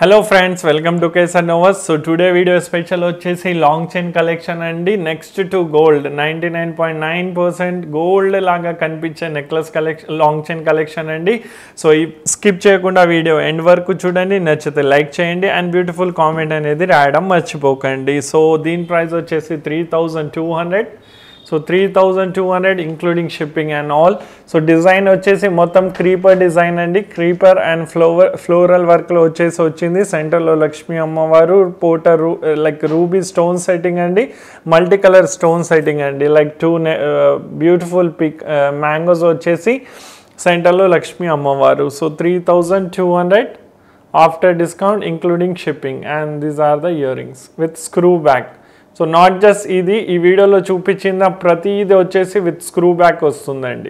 Hello friends, welcome to Kesar Novas. So today video special వచ్చేసి long chain collection అండి. Next to gold 99.9% gold లాగా కనిపించే necklace collection long chain collection అండి. So ఈ skip చేయకుండా video end వరకు చూడండి, నచ్చితే లైక్ చేయండి అండ్ బ్యూటిఫుల్ కామెంట్ అనేది రాయడం మర్చిపోకండి. సో దీని ప్రైస్ వచ్చేసి 3200. So 3200 including shipping and all. So design వచ్చేసి మొత్తం క్రీపర్ డిజైన్ అండి. క్రీపర్ అండ్ ఫ్లోరల్ వర్క్లో వచ్చేసి వచ్చింది. సెంటర్లో లక్ష్మీ అమ్మవారు, పోటర్ లైక్ రూబీ స్టోన్ సెట్టింగ్ అండి, మల్టీ కలర్ స్టోన్ సెట్టింగ్ అండి, like two beautiful pick mangoes వచ్చేసి సెంటర్లో లక్ష్మీ అమ్మవారు. So 3200 after discount including shipping and these are the ear rings with screw back. So not just ఇది, ఈ వీడియోలో చూపించిన ప్రతిది వచ్చేసి విత్ స్క్రూ బ్యాక్ వస్తుందండి.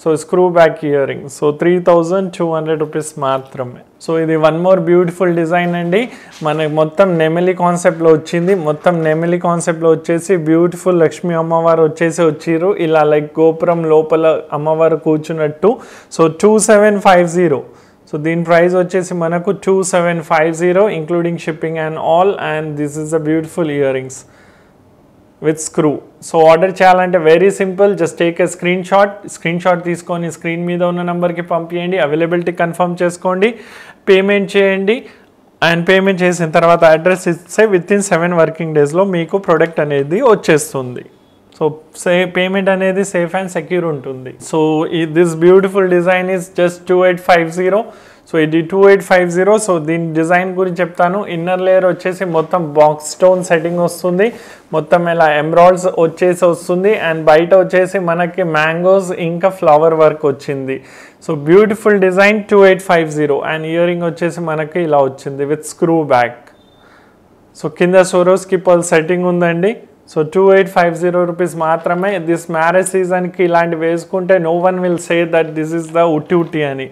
So screw back ear ring. So 3200 rupees మాత్రమే. సో ఇది వన్ మోర్ బ్యూటిఫుల్ డిజైన్ అండి. మనకి మొత్తం నెమిలి కాన్సెప్ట్లో వచ్చింది. మొత్తం నెమిలి కాన్సెప్ట్లో వచ్చేసి బ్యూటిఫుల్ లక్ష్మీ అమ్మవారు వచ్చేసి వచ్చిర్రు ఇలా, లైక్ గోపురం లోపల అమ్మవారు కూర్చున్నట్టు. సో 2750. సో దీని ప్రైస్ వచ్చేసి మనకు 2750 including shipping and all. And this is the beautiful ear rings with screw. So order చేయాలంటే very simple, just take a screen shot తీసుకొని స్క్రీన్ మీద ఉన్న నెంబర్కి పంపించండి, అవైలబిలిటీ కన్ఫర్మ్ చేసుకోండి, పేమెంట్ చేయండి. అండ్ పేమెంట్ చేసిన తర్వాత అడ్రస్ ఇస్తే వితిన్ 7 వర్కింగ్ డేస్లో మీకు ప్రోడక్ట్ అనేది వచ్చేస్తుంది. సో పేమెంట్ అనేది సేఫ్ అండ్ సెక్యూర్ ఉంటుంది. So this beautiful design is just 2850. So ఇది 2850. సో దీని డిజైన్ గురించి చెప్తాను. ఇన్నర్ లేయర్ వచ్చేసి మొత్తం బాక్స్ స్టోన్ సెట్టింగ్ వస్తుంది, మొత్తం ఇలా ఎమరాల్డ్స్ వచ్చేసి వస్తుంది. అండ్ బయట వచ్చేసి మనకి మ్యాంగోస్ ఇంకా ఫ్లవర్ వర్క్ వచ్చింది. So beautiful design 2850. And ear ring వచ్చేసి మనకి ఇలా వచ్చింది విత్ స్క్రూ బ్యాక్. సో కింద సోరోస్కి పర్ల్ సెట్టింగ్ ఉందండి. సో 2850 రూపీస్ మాత్రమే. దిస్ మ్యారేజ్ సీజన్కి ఇలాంటి వేసుకుంటే no one will say that this is the ఉట్టి అని.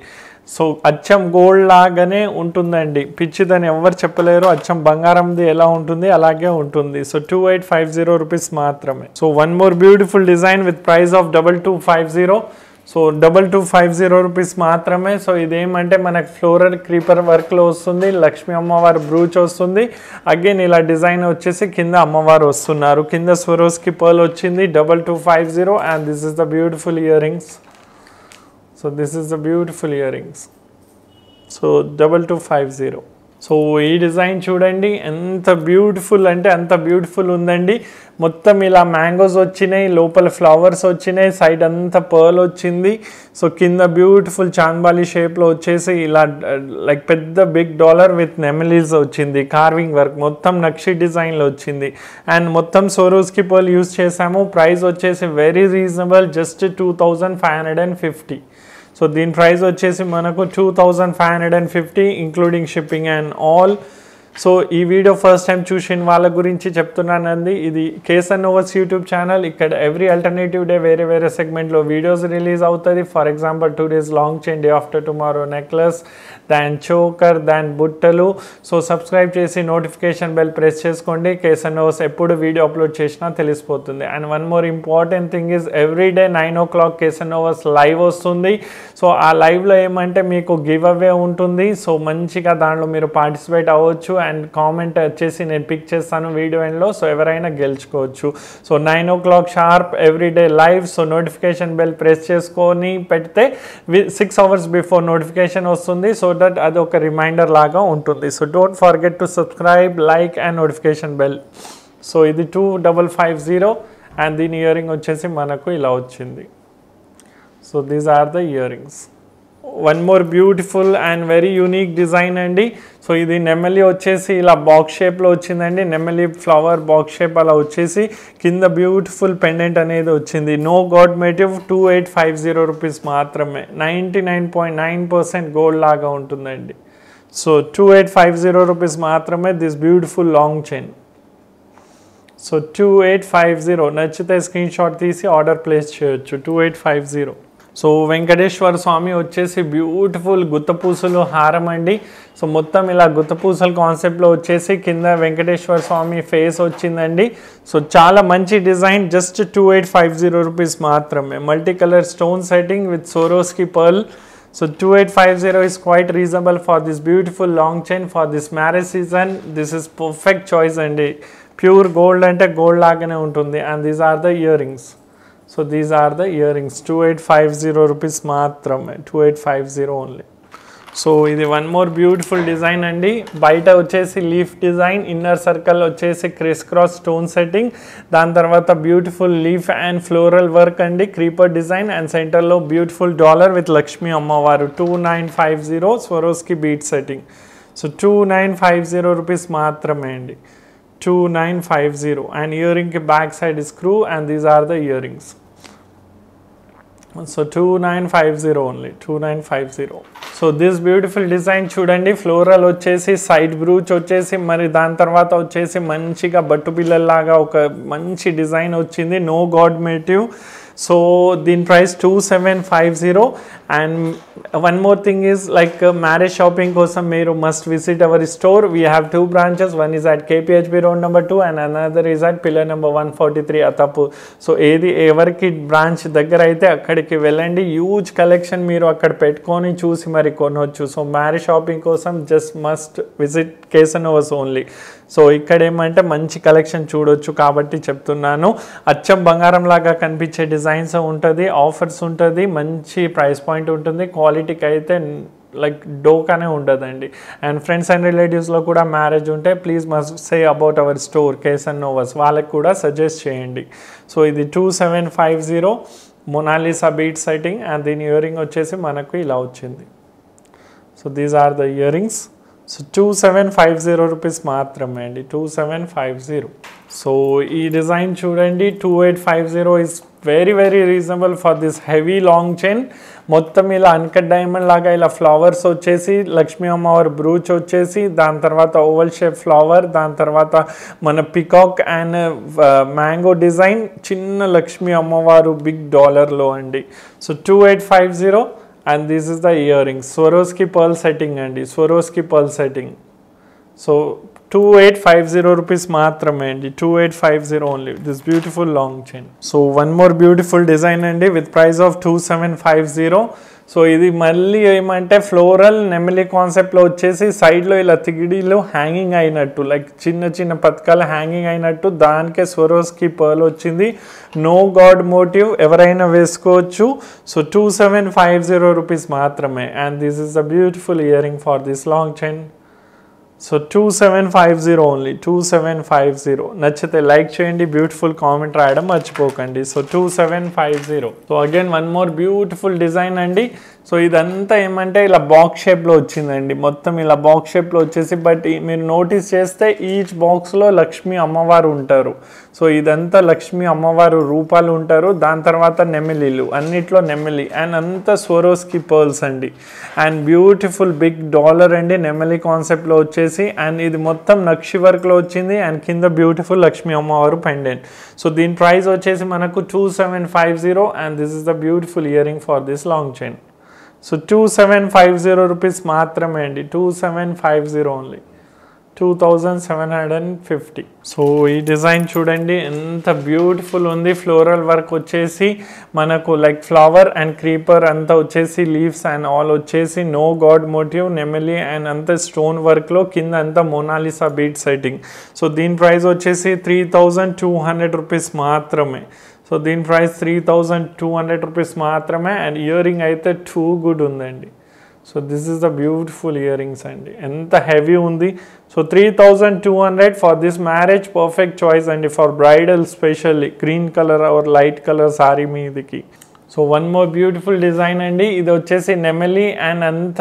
సో అచ్చం గోల్డ్ లాగానే ఉంటుందండి, పిచ్చిదని ఎవరు చెప్పలేరు. అచ్చం బంగారంది ఎలా ఉంటుంది అలాగే ఉంటుంది. సో 2850 రూపీస్ మాత్రమే. So one more beautiful design with price of 2250. So 2250 rupees మాత్రమే. సో ఇదేమంటే మనకు ఫ్లోరల్ క్రీపర్ వర్క్లో వస్తుంది, లక్ష్మీ అమ్మవారు బ్రూచ్ వస్తుంది. అగైన్ ఇలా డిజైన్ వచ్చేసి కింద అమ్మవారు వస్తున్నారు, కింద స్వరోస్కి పర్ల్ వచ్చింది. 2250. And this is the beautiful ear rings. So this is the beautiful ear rings. So 2250. So ఈ డిజైన్ చూడండి ఎంత బ్యూటిఫుల్ అంటే అంత బ్యూటిఫుల్ ఉందండి. మొత్తం ఇలా మ్యాంగోస్ వచ్చినాయి, లోపల ఫ్లవర్స్ వచ్చినాయి, సైడ్ అంతా పర్ల్ వచ్చింది. సో కింద బ్యూటిఫుల్ చాంబాలి షేప్లో వచ్చేసి ఇలా లైక్ పెద్ద బిగ్ డాలర్ విత్ నెమిలీస్ వచ్చింది, కార్వింగ్ వర్క్ మొత్తం నక్షి డిజైన్లో వచ్చింది. అండ్ మొత్తం సోరోస్కి పర్ల్ యూస్ చేసాము. ప్రైస్ వచ్చేసి వెరీ రీజనబుల్, జస్ట్ 2550. సో దీని ప్రైస్ వచ్చేసి మనకు 2550 including shipping and all. So ఈ వీడియో ఫస్ట్ టైం చూసిన వాళ్ళ గురించి చెప్తున్నానండి. ఇది కేసర్ నోవాస్ యూట్యూబ్ ఛానల్. ఇక్కడ ఎవ్రీ ఆల్టర్నేటివ్ డే వేరే వేరే సెగ్మెంట్లో వీడియోస్ రిలీజ్ అవుతుంది. For example 2 days long chain, day after tomorrow necklace, then choker, then బుట్టలు. సో సబ్స్క్రైబ్ చేసి నోటిఫికేషన్ బెల్ ప్రెస్ చేసుకోండి. కేసర్ నోవాస్ ఎప్పుడు వీడియో అప్లోడ్ చేసినా తెలిసిపోతుంది. And one more important thing is every day 9 o'clock kesar నోవాస్ live వస్తుంది. So ఆ లైవ్లో ఏమంటే మీకు గివ్ అవే ఉంటుంది. సో మంచిగా దాంట్లో మీరు పార్టిసిపేట్ అవ్వచ్చు. అండ్ కామెంట్ వచ్చేసి నేను పిక్ చేస్తాను వీడియో ఎండ్లో. సో ఎవరైనా గెలుచుకోవచ్చు. So 9 o'clock sharp every day live. So notification bell press చేసుకొని పెడితే 6 hours బిఫోర్ నోటిఫికేషన్ వస్తుంది. సో దట్ అది ఒక రిమైండర్ లాగా ఉంటుంది. So don't forget to subscribe, like and notification bell. So ఇది 2550. అండ్ దీని ఇయర్ రింగ్ వచ్చేసి మనకు ఇలా వచ్చింది. So these are the earrings. One more beautiful and very unique design అండి. సో ఇది నెమలి వచ్చేసి ఇలా బాక్స్ షేప్లో వచ్చిందండి. నెమలి ఫ్లవర్ బాక్స్ షేప్ అలా వచ్చేసి కింద బ్యూటిఫుల్ పెండెంట్ అనేది వచ్చింది. No god motive. 2850 రూపీస్ మాత్రమే. 99.9% గోల్డ్ లాగా ఉంటుందండి. సో 2850 రూపీస్ మాత్రమే this beautiful long chain. So 2850. నచ్చితే స్క్రీన్ షాట్ తీసి ఆర్డర్ ప్లేస్ చేయొచ్చు. 2850. సో వెంకటేశ్వర స్వామి వచ్చేసి బ్యూటిఫుల్ గుత్తపూసలు హారం అండి. సో మొత్తం ఇలా గుత్తపూసల కాన్సెప్ట్లో వచ్చేసి కింద వెంకటేశ్వర స్వామి ఫేస్ వచ్చిందండి. సో చాలా మంచి డిజైన్, జస్ట్ 2850 రూపీస్ మాత్రమే. Multi colour stone setting with Swarovski pearl. So 2850 is quite reasonable for this beautiful long chain for this marriage season. This is perfect choice and pure gold ante gold lagane untundi. And these are the earrings. So these are the earrings, 2850 rupees maatrame, 2850 only. So ఇది one more beautiful design అండి. బయట వచ్చేసి leaf design, inner circle వచ్చేసి criss cross stone setting, దాని తర్వాత beautiful leaf and floral work అండి, creeper design and సెంటర్లో beautiful dollar with Lakshmi అమ్మవారు. 2950 Swarovski bead setting. So 2950 rupees మాత్రమే అండి, 2950. అండ్ ఇయరింగ్కి back side screw and these are the earrings. So 2950 only, 2950. So this beautiful design చూడండి, floral వచ్చేసి side brooch వచ్చేసి మరి దాని తర్వాత వచ్చేసి మంచిగా బట్టు పిల్లల్లాగా ఒక మంచి డిజైన్ వచ్చింది, నో గాడ్ మోటివ్. సో దీని price 2750. And one more thing is like marriage shopping కోసం మీరు must visit our store. We have 2 branches. One is at KPHB road number 2 and another is at pillar number 143 Attapur. So ఏది ఎవరికి branch దగ్గర అయితే అక్కడికి వెళ్ళండి, huge collection మీరు అక్కడ పెట్టుకొని చూసి మరి కొనవచ్చు. సో మ్యారేజ్ షాపింగ్ కోసం just must visit Casanovas only. So ఇక్కడ ఏమంటే మంచి కలెక్షన్ చూడొచ్చు కాబట్టి చెప్తున్నాను. అచ్చం బంగారం లాగా కనిపించే డిజైన్స్ ఉంటుంది, ఆఫర్స్ ఉంటుంది, మంచి ప్రైస్ పాయింట్ ఉంటుంది, క్వాలిటీకి అయితే లైక్ డోకానే ఉండదండి. అండ్ ఫ్రెండ్స్ అండ్ రిలేటివ్స్లో కూడా మ్యారేజ్ ఉంటే please must say about our store Casanovas, వాళ్ళకి కూడా సజెస్ట్ చేయండి. సో ఇది 2750 మొనాలిసా బీట్ సెట్టింగ్ అండ్ దీని ఇయరింగ్ వచ్చేసి మనకు ఇలా వచ్చింది. So these are the earrings. So 2750 rupees మాత్రమే అండి, 2750. సో ఈ డిజైన్ చూడండి, 2850 is very very reasonable for this heavy long chain. మొత్తం ఇలా అన్కట్ డైమండ్ లాగా ఇలా ఫ్లవర్స్ వచ్చేసి, లక్ష్మీ అమ్మవారి బ్రూచ్ వచ్చేసి, దాని తర్వాత ఓవల్ షేప్ ఫ్లవర్, దాని తర్వాత మన పికాక్ అండ్ మ్యాంగో డిజైన్, చిన్న లక్ష్మీ అమ్మవారు బిగ్ డాలర్లో అండి. So 2850. and this is the earrings, Swarovski pearl setting andi, Swarovski pearl setting. So 2850 rupees maatrame andi, 2850 only, this beautiful long chain. So one more beautiful design andi with price of 2750. So ఇది మళ్ళీ ఏమంటే floral నెమిలీ కాన్సెప్ట్లో వచ్చేసి సైడ్లో ఇలా తిగిడీలో hanging అయినట్టు, like చిన్న చిన్న పథకాలు హ్యాంగింగ్ అయినట్టు, దానికే స్వరోస్కి పర్ల్ వచ్చింది, నో గాడ్ మోటివ్, ఎవరైనా వేసుకోవచ్చు. సో 2750 రూపీస్ మాత్రమే. And this is the beautiful earring for this long chain. So 2750 only, 2750. నచ్చితే లైక్ చేయండి, బ్యూటిఫుల్ కామెంట్ రాయడం మర్చిపోకండి. So 2750. So again one more beautiful design అండి. సో ఇదంతా ఏమంటే ఇలా బాక్స్ షేప్లో వచ్చిందండి, మొత్తం ఇలా బాక్స్ షేప్లో వచ్చేసి, బట్ మీరు నోటీస్ చేస్తే ఈచ్ బాక్స్లో లక్ష్మీ అమ్మవారు ఉంటారు. సో ఇదంతా లక్ష్మీ అమ్మవారు రూపాలు ఉంటారు, దాని తర్వాత నెమిలీలు, అన్నిట్లో నెమిలి అండ్ అంతా స్వరోస్కి పర్ల్స్ అండి. అండ్ బ్యూటిఫుల్ బిగ్ డాలర్ అండి నెమిలి కాన్సెప్ట్లో వచ్చేసి, అండ్ ఇది మొత్తం నక్షి వర్క్లో వచ్చింది అండ్ కింద బ్యూటిఫుల్ లక్ష్మీ అమ్మవారు పెండెంట్. సో దీని ప్రైస్ వచ్చేసి మనకు 2750 and this is the beautiful earring for this long chain. So 2750 rupees మాత్రమే అండి, 2750 ఓన్లీ, 2750. సో ఈ డిజైన్ చూడండి ఎంత బ్యూటిఫుల్ ఉంది, ఫ్లోరల్ వర్క్ వచ్చేసి మనకు లైక్ ఫ్లవర్ అండ్ క్రీపర్ అంతా వచ్చేసి, లీవ్స్ అండ్ ఆల్ వచ్చేసి, నో గాడ్ మోటివ్, నెమిలి అండ్ అంతా స్టోన్ వర్క్లో, కింద అంతా మొనాలిసా బీట్ సెట్టింగ్. సో దీని ప్రైస్ వచ్చేసి 3200 రూపీస్ మాత్రమే. సో దీని ప్రైస్ 3200 రూపీస్ మాత్రమే. అండ్ ఇయరింగ్ అయితే టూ గుడ్ ఉందండి. So this is the beautiful earrings అండి, ఎంత హెవీ ఉంది. So 3200 for this marriage, perfect choice అండి for bridal, specially green colour or light colour sari మీదికి. So one more beautiful design అండి, ఇది వచ్చేసి నెమిలి అండ్ అంత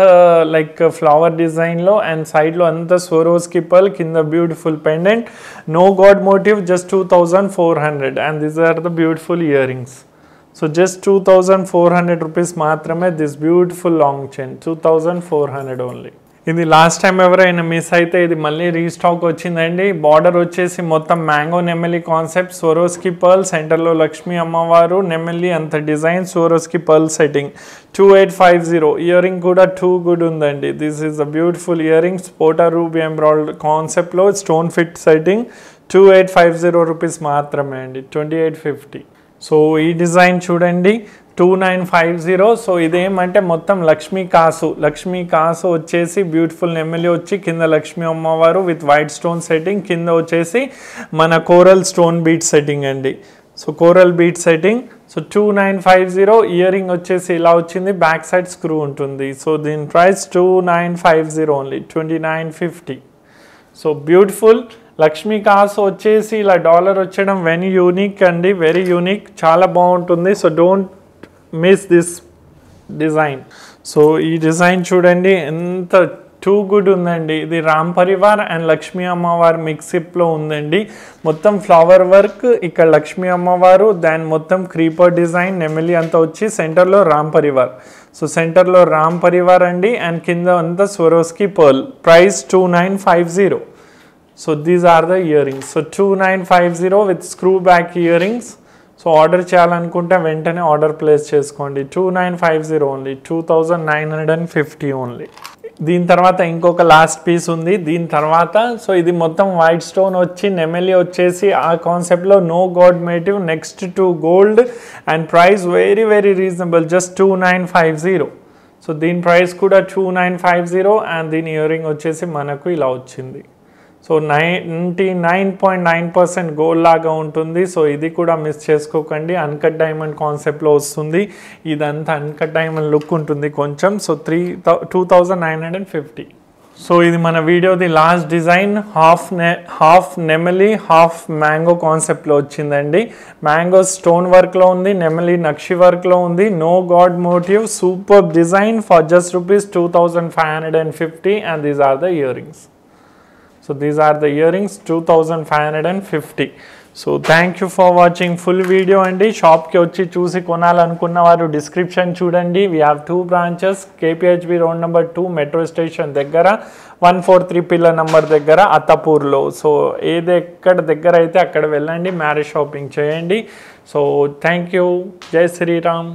లైక్ ఫ్లవర్ డిజైన్లో అండ్ సైడ్లో అంతా స్వరోస్కి పర్ల్, కింద beautiful pendant, no god motive, just 2400 and these are the beautiful earrings. So just 2400 rupees మాత్రమే this beautiful long chain, 2400 only. ఇది లాస్ట్ టైం ఎవరైనా మిస్ అయితే ఇది మళ్ళీ రీస్టాక్ వచ్చిందండి. బార్డర్ వచ్చేసి మొత్తం మ్యాంగో నెమిలి కాన్సెప్ట్, స్వరోస్కి పర్ల్, సెంటర్లో లక్ష్మీ అమ్మవారు, నెమిలి అంత design, Swarovski pearl setting, 2850. Earring కూడా టూ గుడ్ ఉందండి. This is the beautiful earrings, పోటా రూబీ ఎంబ్రాయిడ్ కాన్సెప్ట్లో స్టోన్ ఫిట్ సెట్టింగ్, 2850 రూపీస్ మాత్రమే అండి, 2850. సో ఈ డిజైన్ చూడండి, 2950. సో ఇదేమంటే మొత్తం లక్ష్మీ కాసు వచ్చేసి బ్యూటిఫుల్ నెమలి వచ్చి కింద లక్ష్మీ అమ్మవారు విత్ వైట్ స్టోన్ సెట్టింగ్, కింద వచ్చేసి మన కోరల్ స్టోన్ బీట్ సెట్టింగ్ అండి. So coral bead setting. So 2950. Ear ring వచ్చేసి ఇలా వచ్చింది, బ్యాక్ సైడ్ స్క్రూ ఉంటుంది. సో దీని price 2950 only, 2950. So beautiful Lakshmi కాసు వచ్చేసి ఇలా డాలర్ వచ్చడం వెరీ యూనిక్ అండి, వెరీ యూనిక్, చాలా బాగుంటుంది. So don't miss this design. So ఈ డిజైన్ చూడండి ఎంత టూ గుడ్ ఉందండి. ఇది రామ్ పరివార్ అండ్ లక్ష్మీ అమ్మవారు మిక్సిప్లో ఉందండి. మొత్తం ఫ్లవర్ వర్క్, ఇక్కడ లక్ష్మీ అమ్మవారు, దాని మొత్తం క్రీపర్ డిజైన్, నెమలి అంతా వచ్చి సెంటర్లో రామ్ పరివార్. సో సెంటర్లో రామ్ పరివార్ అండి, అండ్ కింద అంతా Swarovski pearl. Price 2950. So these are the earrings. So 2950 with screw back earrings. So order చేయాలనుకుంటే వెంటనే ఆర్డర్ ప్లేస్ చేసుకోండి. 2950 ఓన్లీ, 2950 ఓన్లీ. దీని తర్వాత ఇంకొక లాస్ట్ పీస్ ఉంది దీని తర్వాత. సో ఇది మొత్తం వైట్ స్టోన్ వచ్చి నెమలి వచ్చేసి ఆ కాన్సెప్ట్లో no god motif, next to gold, and price very very reasonable, just 2950. So దీని ప్రైస్ కూడా 2950, అండ్ దీని ఇయర్ రింగ్ వచ్చేసి మనకు ఇలా వచ్చింది. సో 99.9% గోల్డ్ లాగా ఉంటుంది. సో ఇది కూడా మిస్ చేసుకోకండి, అన్కట్ డైమండ్ కాన్సెప్ట్లో వస్తుంది. ఇదంతా అన్కట్ డైమండ్ లుక్ ఉంటుంది కొంచెం. సో 2950. సో ఇది మన వీడియోది లాస్ట్ డిజైన్, హాఫ్ నెమలి హాఫ్ మ్యాంగో కాన్సెప్ట్లో వచ్చిందండి. మ్యాంగో స్టోన్ వర్క్లో ఉంది, నెమలి నక్షి వర్క్లో ఉంది, no god motif, super design for just ₹2550, and these are the earrings. So these are the earrings, 2550. So thank you for watching full video అండి. షాప్కి వచ్చి చూసి కొనాలనుకున్న వారు డిస్క్రిప్షన్ చూడండి. We have 2 branches, KPHB road number 2 metro station దగ్గర, 143 pillar number దగ్గర అత్తపూర్లో. So ఏది ఎక్కడ దగ్గర అయితే అక్కడ వెళ్ళండి, మ్యారేజ్ షాపింగ్ చేయండి. సో థ్యాంక్ యూ, జై శ్రీరామ్.